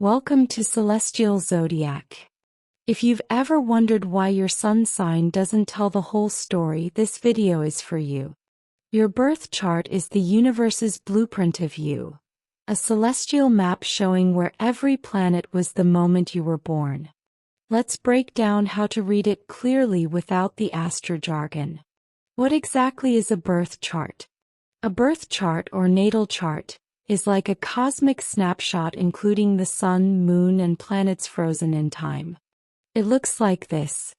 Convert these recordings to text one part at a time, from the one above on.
Welcome to Celestial Zodiac. If you've ever wondered why your sun sign doesn't tell the whole story, this video is for you. Your birth chart is the universe's blueprint of you, a celestial map showing where every planet was the moment you were born. Let's break down how to read it clearly without the astro-jargon. What exactly is a birth chart? A birth chart or natal chart is like a cosmic snapshot including the sun, moon, and planets frozen in time. It looks like this.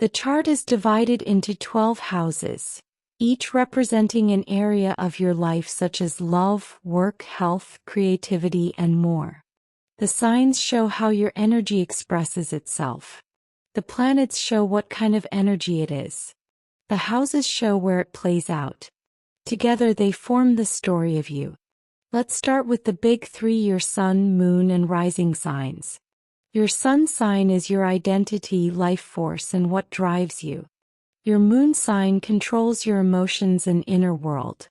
The chart is divided into 12 houses, each representing an area of your life such as love, work, health, creativity, and more. The signs show how your energy expresses itself. The planets show what kind of energy it is. The houses show where it plays out. Together they form the story of you. Let's start with the big three: your sun, moon, and rising signs. Your sun sign is your identity, life force, and what drives you. Your moon sign controls your emotions and inner world.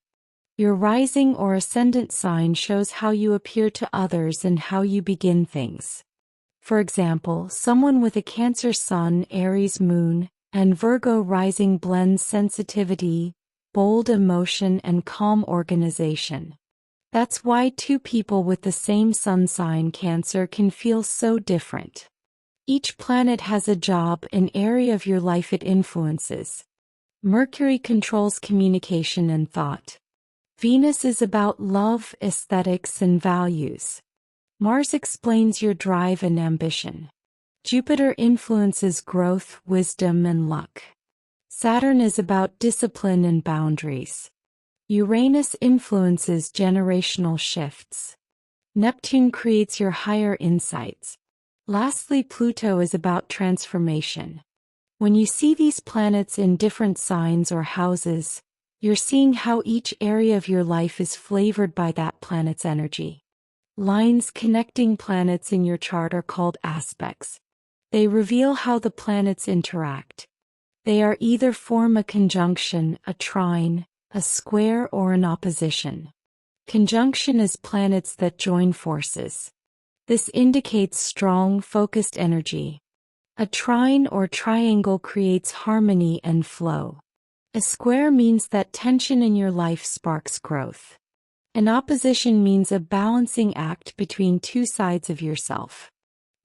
Your rising or ascendant sign shows how you appear to others and how you begin things. For example, someone with a Cancer sun, Aries moon, and Virgo rising blends sensitivity, bold emotion, and calm organization. That's why two people with the same sun sign, Cancer, can feel so different. Each planet has a job, an area of your life it influences. Mercury controls communication and thought. Venus is about love, aesthetics, and values. Mars explains your drive and ambition. Jupiter influences growth, wisdom, and luck. Saturn is about discipline and boundaries. Uranus influences generational shifts. Neptune creates your higher insights. Lastly, Pluto is about transformation. When you see these planets in different signs or houses, you're seeing how each area of your life is flavored by that planet's energy. Lines connecting planets in your chart are called aspects. They reveal how the planets interact. They are either form a conjunction, a trine, a square, or an opposition. Conjunction is planets that join forces. This indicates strong, focused energy. A trine or triangle creates harmony and flow. A square means that tension in your life sparks growth. An opposition means a balancing act between two sides of yourself.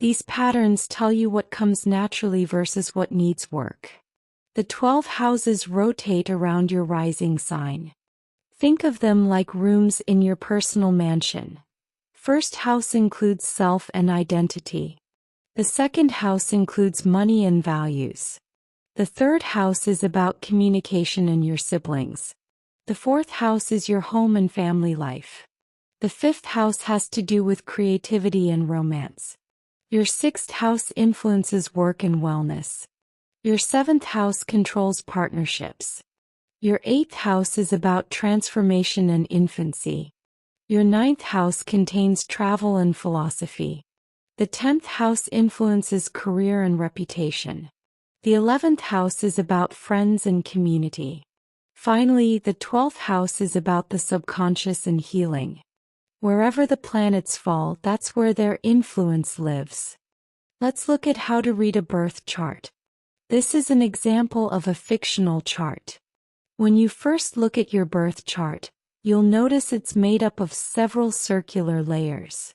These patterns tell you what comes naturally versus what needs work. The 12 houses rotate around your rising sign. Think of them like rooms in your personal mansion. First house includes self and identity. The second house includes money and values. The third house is about communication and your siblings. The fourth house is your home and family life. The fifth house has to do with creativity and romance. Your sixth house influences work and wellness. Your seventh house controls partnerships. Your eighth house is about transformation and infancy. Your ninth house contains travel and philosophy. The 10th house influences career and reputation. The 11th house is about friends and community. Finally, the 12th house is about the subconscious and healing. Wherever the planets fall, that's where their influence lives. Let's look at how to read a birth chart. This is an example of a fictional chart. When you first look at your birth chart, you'll notice it's made up of several circular layers.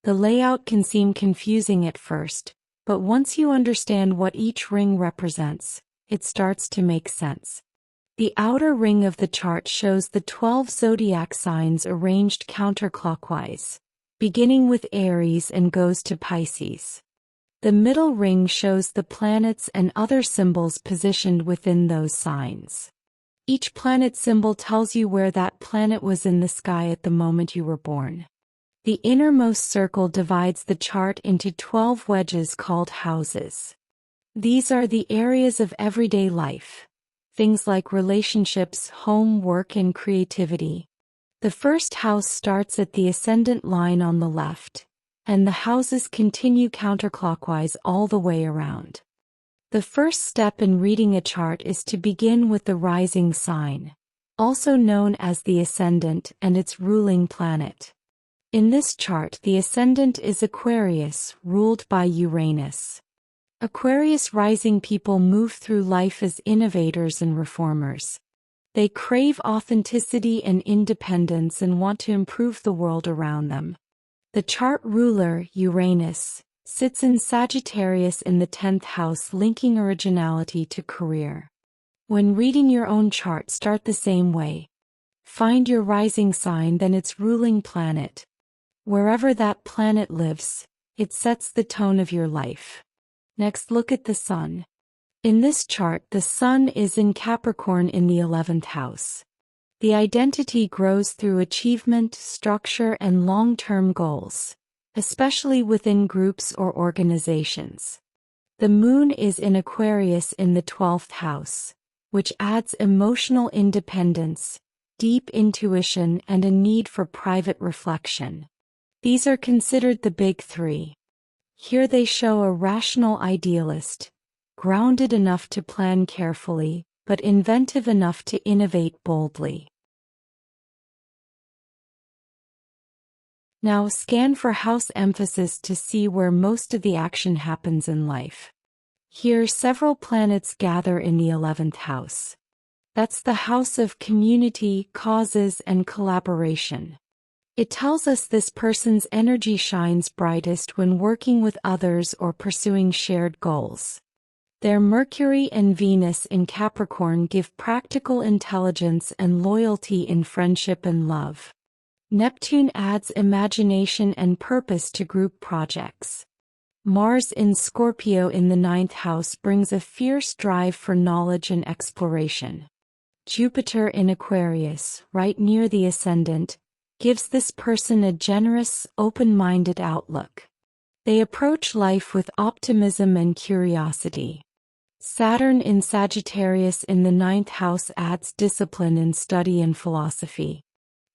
The layout can seem confusing at first, but once you understand what each ring represents, it starts to make sense. The outer ring of the chart shows the 12 zodiac signs arranged counterclockwise, beginning with Aries and goes to Pisces. The middle ring shows the planets and other symbols positioned within those signs. Each planet symbol tells you where that planet was in the sky at the moment you were born. The innermost circle divides the chart into 12 wedges called houses. These are the areas of everyday life, things like relationships, home, work, and creativity. The first house starts at the ascendant line on the left, and the houses continue counterclockwise all the way around. The first step in reading a chart is to begin with the rising sign, also known as the ascendant, and its ruling planet. In this chart, the ascendant is Aquarius, ruled by Uranus. Aquarius rising people move through life as innovators and reformers. They crave authenticity and independence and want to improve the world around them. The chart ruler, Uranus, sits in Sagittarius in the 10th house, linking originality to career. When reading your own chart, start the same way. Find your rising sign, then its ruling planet. Wherever that planet lives, it sets the tone of your life. Next, look at the sun. In this chart, the sun is in Capricorn in the 11th house. The identity grows through achievement, structure, and long-term goals, especially within groups or organizations. The moon is in Aquarius in the 12th house, which adds emotional independence, deep intuition, and a need for private reflection. These are considered the big three. Here they show a rational idealist, grounded enough to plan carefully, but inventive enough to innovate boldly. Now scan for house emphasis to see where most of the action happens in life. Here several planets gather in the 11th house. That's the house of community, causes, and collaboration. It tells us this person's energy shines brightest when working with others or pursuing shared goals. Their Mercury and Venus in Capricorn give practical intelligence and loyalty in friendship and love. Neptune adds imagination and purpose to group projects. Mars in Scorpio in the 9th house brings a fierce drive for knowledge and exploration. Jupiter in Aquarius, right near the ascendant, gives this person a generous, open-minded outlook. They approach life with optimism and curiosity. Saturn in Sagittarius in the 9th house adds discipline in study and philosophy.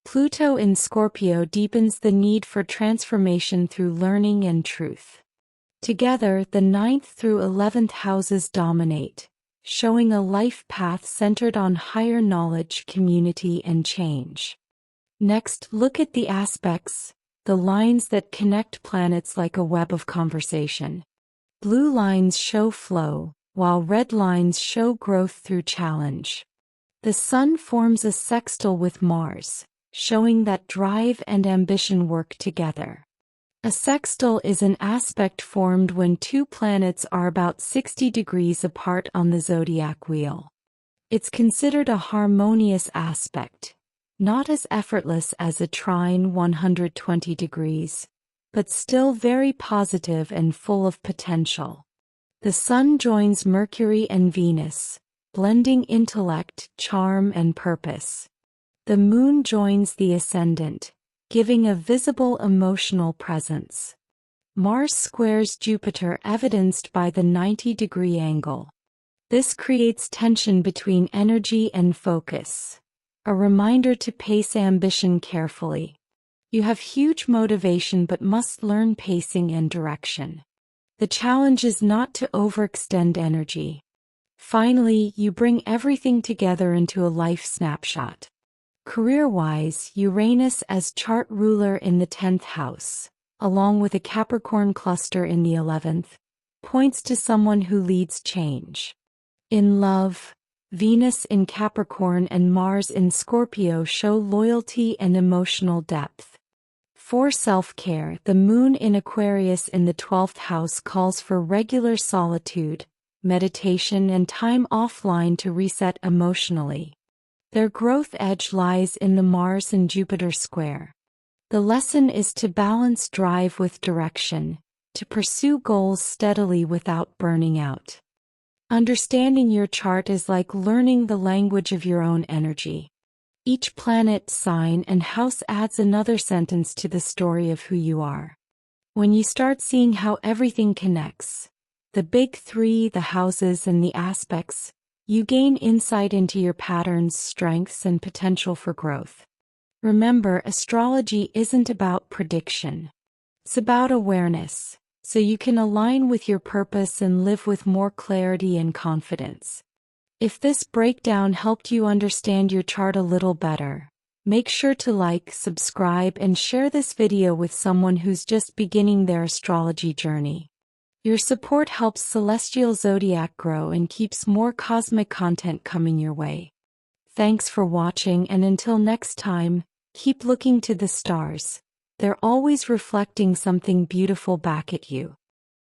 Pluto in Scorpio deepens the need for transformation through learning and truth. Together, the 9th through 11th houses dominate, showing a life path centered on higher knowledge, community, and change. Next, look at the aspects, the lines that connect planets like a web of conversation. Blue lines show flow, while red lines show growth through challenge. The Sun forms a sextile with Mars, showing that drive and ambition work together. A sextile is an aspect formed when two planets are about 60 degrees apart on the zodiac wheel. It's considered a harmonious aspect, not as effortless as a trine 120 degrees, but still very positive and full of potential. The Sun joins Mercury and Venus, blending intellect, charm, and purpose. The Moon joins the ascendant, giving a visible emotional presence. Mars squares Jupiter, evidenced by the 90-degree angle. This creates tension between energy and focus, a reminder to pace ambition carefully. You have huge motivation but must learn pacing and direction. The challenge is not to overextend energy. Finally, you bring everything together into a life snapshot. Career-wise, Uranus as chart ruler in the 10th house, along with a Capricorn cluster in the 11th, points to someone who leads change. In love, Venus in Capricorn and Mars in Scorpio show loyalty and emotional depth. For self-care, the Moon in Aquarius in the 12th house calls for regular solitude, meditation, and time offline to reset emotionally. Their growth edge lies in the Mars and Jupiter square. The lesson is to balance drive with direction, to pursue goals steadily without burning out. Understanding your chart is like learning the language of your own energy. Each planet, sign, and house adds another sentence to the story of who you are. When you start seeing how everything connects, the big three, the houses, and the aspects, you gain insight into your patterns, strengths, and potential for growth. Remember, astrology isn't about prediction. It's about awareness, so you can align with your purpose and live with more clarity and confidence. If this breakdown helped you understand your chart a little better, Make sure to like, subscribe, and share this video with someone who's just beginning their astrology journey. Your support helps Celestial Zodiac grow and keeps more cosmic content coming your way. Thanks for watching, and until next time, keep looking to the stars. They're always reflecting something beautiful back at you.